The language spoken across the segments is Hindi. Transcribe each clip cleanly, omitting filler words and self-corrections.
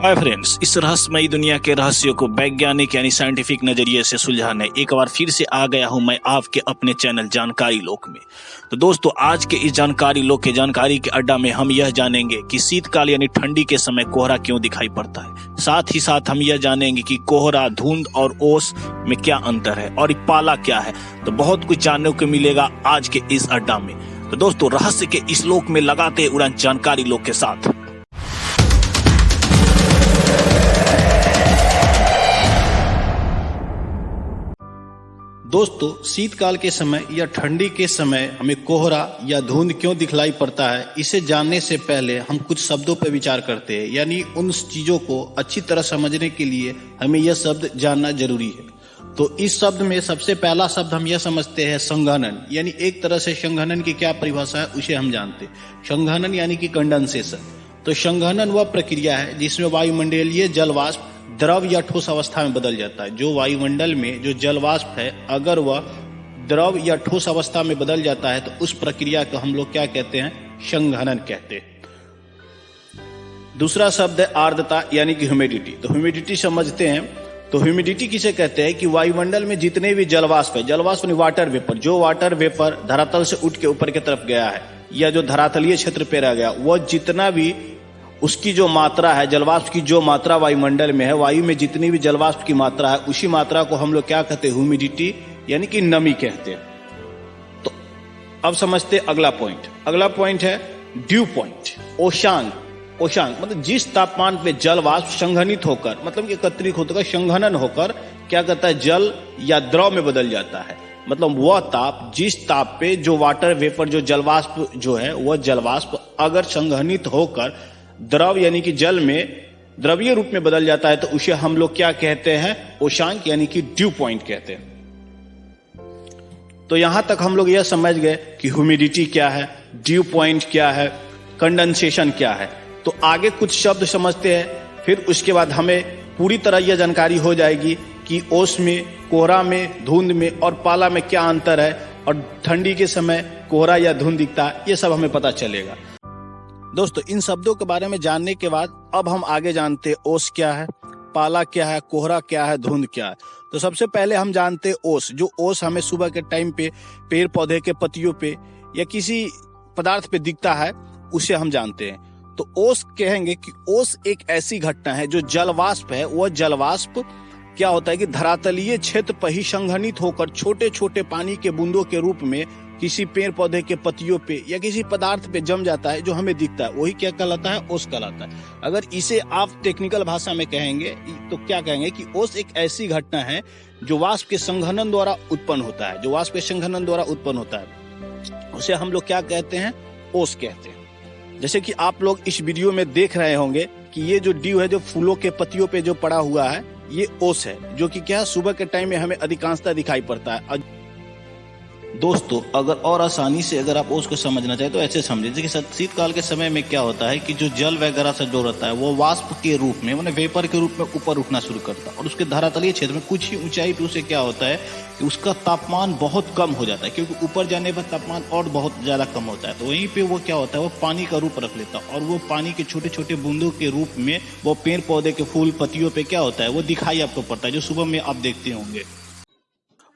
हाय फ्रेंड्स, इस रहस्यमयी दुनिया के रहस्यों को वैज्ञानिक यानी साइंटिफिक नजरिए से सुलझाने एक बार फिर से आ गया हूं मैं आपके अपने चैनल जानकारी लोक में। तो दोस्तों, आज के इस जानकारी लोक के जानकारी के अड्डा में हम यह जानेंगे कि शीतकाल यानी ठंडी के समय कोहरा क्यों दिखाई पड़ता है। साथ ही साथ हम यह जानेंगे कि कोहरा, धुंध और ओस में क्या अंतर है और पाला क्या है। तो बहुत कुछ जानने को मिलेगा आज के इस अड्डा में। तो दोस्तों, रहस्य के इस लोक में लगाते उड़ान जानकारी लोक के साथ। दोस्तों, शीतकाल के समय या ठंडी के समय हमें कोहरा या धुंध क्यों दिखलाई पड़ता है, इसे जानने से पहले हम कुछ शब्दों पर विचार करते हैं। यानी उन चीजों को अच्छी तरह समझने के लिए हमें यह शब्द जानना जरूरी है। तो इस शब्द में सबसे पहला शब्द हम यह समझते हैं संघनन। यानी एक तरह से संघनन की क्या परिभाषा है उसे हम जानते हैं। संघनन यानी कि कंडेंसेशन। तो संघनन वह प्रक्रिया है जिसमें वायुमंडलीय जलवाष्प द्रव या ठोस अवस्था में बदल जाता है। जो वायुमंडल में जो जलवाष्प है, अगर वह द्रव या ठोस अवस्था में बदल जाता है तो उस प्रक्रिया को हम लोग क्या कहते हैं? संघनन कहते हैं। दूसरा शब्द है आर्द्रता यानी कि ह्यूमिडिटी। तो ह्यूमिडिटी समझते हैं। तो ह्यूमिडिटी किसे कहते हैं? कि वायुमंडल में जितने भी जलवाष्प है, जलवाष्प यानी वाटर वेपर, जो वाटर वेपर धरातल से उठ के ऊपर की तरफ गया है या जो धरातलीय क्षेत्र पे रह गया, वह जितना भी उसकी जो मात्रा है, जलवाष्प की जो मात्रा वायुमंडल में है, वायु में जितनी भी जलवाष्प की मात्रा है, उसी मात्रा को हम लोग क्या कहते हैं? ह्यूमिडिटी यानी कि नमी कहते हैं। तो अब समझते अगला पॉइंट। अगला पॉइंट है ड्यू पॉइंट, ओशांग। ओशांग मतलब जिस तापमान पे जलवाष्प संघनित होकर, मतलब एकत्रित होकर संघनन होकर क्या कहता है? जल या द्रव में बदल जाता है। मतलब वह ताप, जिस ताप पे जो वाटर वेपर, जो जलवाष्प जो है, वह जलवाष्प अगर संघनित होकर द्रव यानी कि जल में द्रवीय रूप में बदल जाता है तो उसे हम लोग क्या कहते हैं? ओशांक यानी कि ड्यू पॉइंट कहते हैं। तो यहां तक हम लोग यह समझ गए कि ह्यूमिडिटी क्या है, ड्यू पॉइंट क्या है, कंडेंसेशन क्या है। तो आगे कुछ शब्द समझते हैं, फिर उसके बाद हमें पूरी तरह यह जानकारी हो जाएगी कि ओस में, कोहरा में, धुंध में और पाला में क्या अंतर है और ठंडी के समय कोहरा या धुंध दिखता है, यह सब हमें पता चलेगा। दोस्तों, इन शब्दों के बारे में जानने के बाद अब हम आगे जानते हैं ओस क्या है, पाला क्या है, कोहरा क्या है, धुंध क्या है। तो सबसे पहले हम जानते हैं ओस। जो ओस हमें सुबह के टाइम पे पेड़ पौधे के पत्तियों पे या किसी पदार्थ पे दिखता है, उसे हम जानते हैं। तो ओस कहेंगे कि ओस एक ऐसी घटना है जो जलवाष्प है, वह जलवाष्प क्या होता है कि धरातलीय क्षेत्र पर ही संघनित होकर छोटे छोटे पानी के बूंदों के रूप में किसी पेड़ पौधे के पत्तियों पे या किसी पदार्थ पे जम जाता है, जो हमें दिखता है, वही क्या कहलाता है? ओस कहलाता है। अगर इसे आप टेक्निकल भाषा में कहेंगे तो क्या कहेंगे? कि ओस एक ऐसी घटना है जो वाष्प के संघनन द्वारा उत्पन्न होता है। जो वाष्प के संघनन द्वारा उत्पन्न होता है उसे हम लोग क्या कहते हैं? ओस कहते हैं। जैसे कि आप लोग इस वीडियो में देख रहे होंगे कि ये जो ड्यू है, जो फूलों के पत्तियों पे जो पड़ा हुआ है, ये ओस है, जो कि क्या सुबह के टाइम में हमें अधिकांशतः दिखाई पड़ता है। दोस्तों, अगर और आसानी से अगर आप ओस को समझना चाहे तो ऐसे समझे कि शीतकाल के समय में क्या होता है कि जो जल वगैरह से जो रहता है वो वाष्प के रूप में, मतलब वेपर के रूप में ऊपर उठना शुरू करता है और उसके धरातलीय क्षेत्र में कुछ ही ऊंचाई पे उसे क्या होता है कि उसका तापमान बहुत कम हो जाता है, क्योंकि ऊपर जाने पर तापमान और बहुत ज्यादा कम होता है। तो वहीं पे वो क्या होता है? वो पानी का रूप रख लेता है और वो पानी के छोटे छोटे बूंदों के रूप में वो पेड़ पौधे के फूल पत्तियों पे क्या होता है? वो दिखाई आपको पड़ता है, जो सुबह में आप देखते होंगे।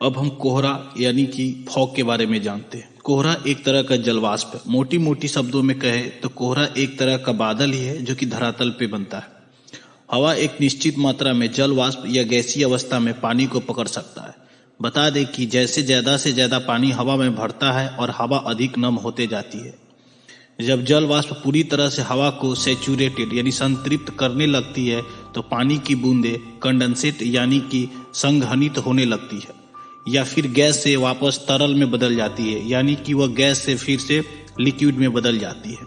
अब हम कोहरा यानी कि फॉग के बारे में जानते हैं। कोहरा एक तरह का जलवाष्प है। मोटी मोटी शब्दों में कहे तो कोहरा एक तरह का बादल ही है जो कि धरातल पे बनता है। हवा एक निश्चित मात्रा में जलवाष्प या गैसीय अवस्था में पानी को पकड़ सकता है। बता दें कि जैसे ज्यादा से ज्यादा पानी हवा में भरता है और हवा अधिक नम होते जाती है, जब जल वाष्प पूरी तरह से हवा को सैचुरेटेड यानी संतृप्त करने लगती है तो पानी की बूंदें कंडेंसेट यानी कि संघनित होने लगती है या फिर गैस से वापस तरल में बदल जाती है, यानी कि वह गैस से फिर से लिक्विड में बदल जाती है।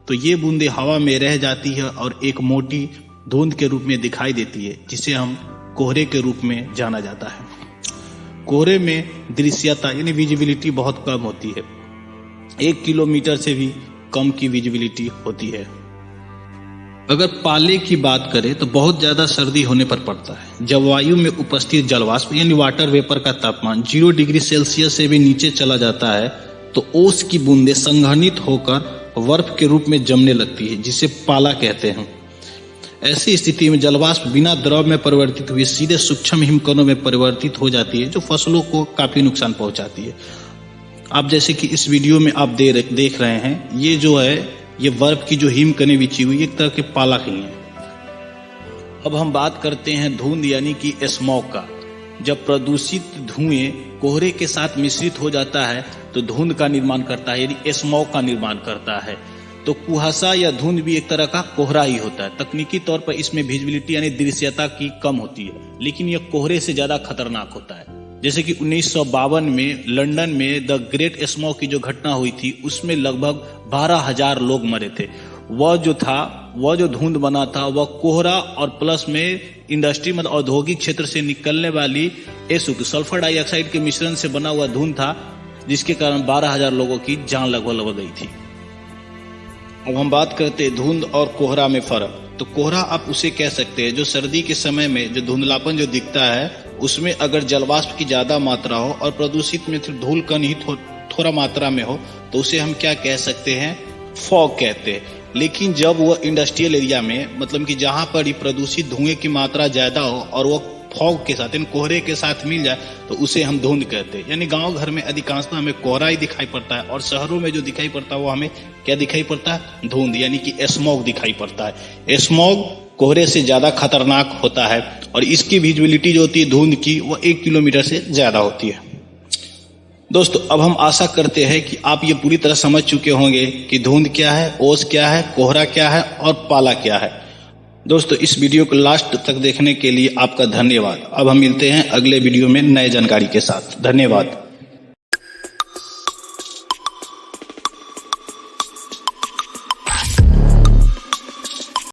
तो ये बूंदें हवा में रह जाती है और एक मोटी धुंध के रूप में दिखाई देती है, जिसे हम कोहरे के रूप में जाना जाता है। कोहरे में दृश्यता यानी विजिबिलिटी बहुत कम होती है। 1 किलोमीटर से भी कम की विजिबिलिटी होती है। अगर पाले की बात करें तो बहुत ज्यादा सर्दी होने पर पड़ता है। जब वायु में उपस्थित जलवाष्प यानी वाटर वेपर का तापमान 0 डिग्री सेल्सियस से भी नीचे चला जाता है तो ओस की बूंदें संघनित होकर बर्फ के रूप में जमने लगती है, जिसे पाला कहते हैं। ऐसी स्थिति में जलवाष्प बिना द्रव में परिवर्तित हुए सीधे सूक्ष्म हिमकणों में परिवर्तित हो जाती है, जो फसलों को काफी नुकसान पहुंचाती है। आप जैसे कि इस वीडियो में आप देख रहे हैं, ये जो है ये बर्फ की जो हिमकणें बिछी हुई एक तरह के पालक ही हैं। अब हम बात करते हैं धुंध यानी कि स्मॉग का। जब प्रदूषित धुएं कोहरे के साथ मिश्रित हो जाता है तो धुंध का निर्माण करता है, यानी स्मॉग का निर्माण करता है। तो कुहासा या धुंध भी एक तरह का कोहरा ही होता है। तकनीकी तौर पर इसमें विजिबिलिटी यानी दृश्यता की कम होती है, लेकिन यह कोहरे से ज्यादा खतरनाक होता है। जैसे कि 1952 में लंदन में द ग्रेट स्मॉग की जो घटना हुई थी, उसमें लगभग 12,000 लोग मरे थे। वह जो धुंध बना था वह कोहरा और प्लस में इंडस्ट्री मतलब औद्योगिक क्षेत्र से निकलने वाली सल्फर डाइऑक्साइड के मिश्रण से बना हुआ धुंध था, जिसके कारण 12,000 लोगों की जान लगभग गई थी। अब हम बात करते हैं धुंध और कोहरा में फर्क। तो कोहरा आप उसे कह सकते हैं जो सर्दी के समय में जो धुंधलापन जो दिखता है, उसमें अगर जलवाष्प की ज्यादा मात्रा हो और प्रदूषित में धूल कण ही थोड़ा मात्रा में हो तो उसे हम क्या कह सकते हैं, फॉग कहते हैं। लेकिन जब वह इंडस्ट्रियल एरिया में मतलब कि जहां पर प्रदूषित धुएं की मात्रा ज्यादा हो और वह फॉग के साथ यानी कोहरे के साथ मिल जाए तो उसे हम धुंध कहते हैं। यानी गांव घर में अधिकांशतः हमें कोहरा ही दिखाई पड़ता है और शहरों में जो दिखाई पड़ता है वो हमें क्या दिखाई पड़ता है, धुंध यानी कि स्मॉग दिखाई पड़ता है। स्मॉग कोहरे से ज्यादा खतरनाक होता है और इसकी विजिबिलिटी जो होती है धुंध की वो 1 किलोमीटर से ज्यादा होती है। दोस्तों, अब हम आशा करते हैं कि आप ये पूरी तरह समझ चुके होंगे कि धुंध क्या है, ओस क्या है, कोहरा क्या है और पाला क्या है। दोस्तों, इस वीडियो को लास्ट तक देखने के लिए आपका धन्यवाद। अब हम मिलते हैं अगले वीडियो में नए जानकारी के साथ। धन्यवाद।